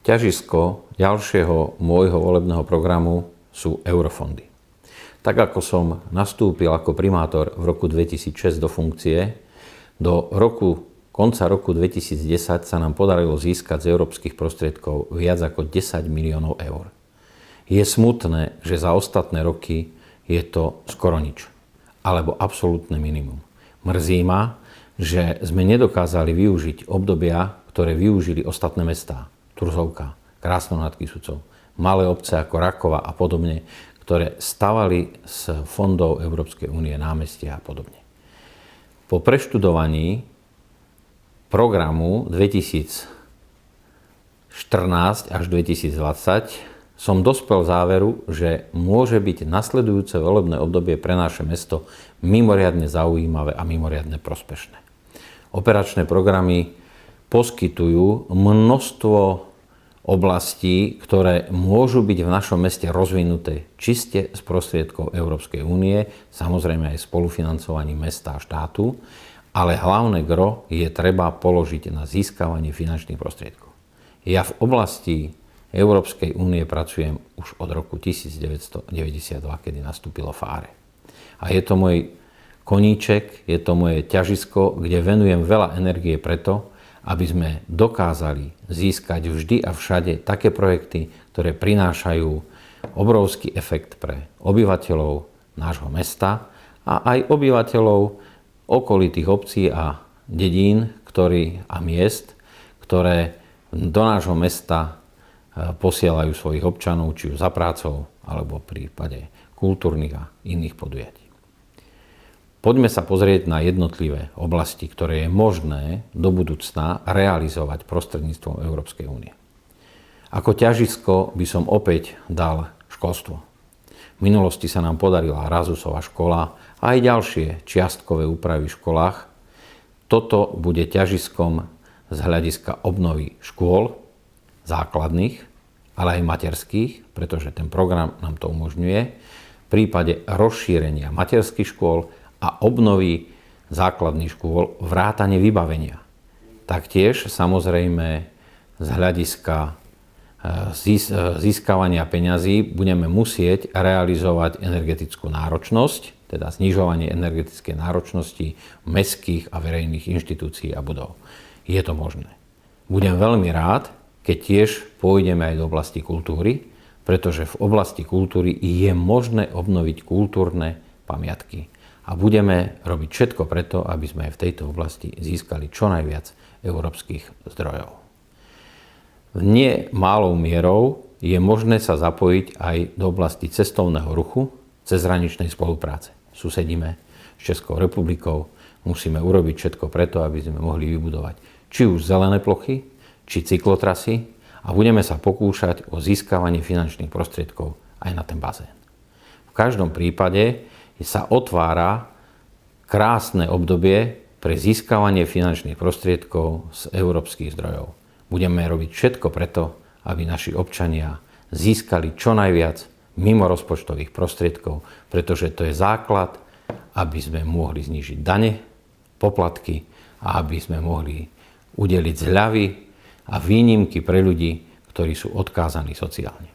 Ťažisko ďalšieho môjho volebného programu sú eurofondy. Tak ako som nastúpil ako primátor v roku 2006 do funkcie, konca roku 2010 sa nám podarilo získať z európskych prostriedkov viac ako 10 miliónov eur. Je smutné, že za ostatné roky je to skoro nič, alebo absolútne minimum. Mrzí ma, že sme nedokázali využiť obdobia, ktoré využili ostatné mestá. Turzovka, Krásno nad Kysucou, malé obce ako Rakova a podobne, ktoré stavali z fondov Európskej únie námestia a podobne. Po preštudovaní programu 2014 až 2020 som dospel k záveru, že môže byť nasledujúce volebné obdobie pre naše mesto mimoriadne zaujímavé a mimoriadne prospešné. Operačné programy poskytujú množstvo oblastí, ktoré môžu byť v našom meste rozvinuté čiste z prostriedkov Európskej únie, samozrejme aj spolufinancovaním mesta a štátu, ale hlavné gro je treba položiť na získavanie finančných prostriedkov. Ja v oblasti Európskej únie pracujem už od roku 1992, kedy nastúpilo FARE. A je to môj koníček, je to moje ťažisko, kde venujem veľa energie preto, aby sme dokázali získať vždy a všade také projekty, ktoré prinášajú obrovský efekt pre obyvateľov nášho mesta a aj obyvateľov okolitých obcí a dedín a miest, ktoré do nášho mesta posielajú svojich občanov, či už za prácou, alebo v prípade kultúrnych a iných podujatí. Poďme sa pozrieť na jednotlivé oblasti, ktoré je možné do budúcna realizovať prostredníctvom Európskej únie. Ako ťažisko by som opäť dal školstvo. V minulosti sa nám podarila Razusová škola a aj ďalšie čiastkové úpravy v školách. Toto bude ťažiskom z hľadiska obnovy škôl, základných, ale aj materských, pretože ten program nám to umožňuje, v prípade rozšírenia materských škôl a obnovy základných škôl vrátane vybavenia. Taktiež samozrejme z hľadiska získavania peňazí budeme musieť realizovať energetickú náročnosť, teda znižovanie energetickej náročnosti mestských a verejných inštitúcií a budov. Je to možné. Budem veľmi rád, keď tiež pôjdeme aj do oblasti kultúry, pretože v oblasti kultúry je možné obnoviť kultúrne pamiatky. A budeme robiť všetko preto, aby sme aj v tejto oblasti získali čo najviac európskych zdrojov. Nie malou mierou je možné sa zapojiť aj do oblasti cestovného ruchu, cezhraničnej spolupráce. Susedíme s Českou republikou, musíme urobiť všetko preto, aby sme mohli vybudovať či už zelené plochy, či cyklotrasy a budeme sa pokúšať o získavanie finančných prostriedkov aj na ten bazén. V každom prípade sa otvára krásne obdobie pre získavanie finančných prostriedkov z európskych zdrojov. Budeme robiť všetko preto, aby naši občania získali čo najviac mimo rozpočtových prostriedkov, pretože to je základ, aby sme mohli znížiť dane, poplatky a aby sme mohli udeliť zľavy a výnimky pre ľudí, ktorí sú odkázaní sociálne.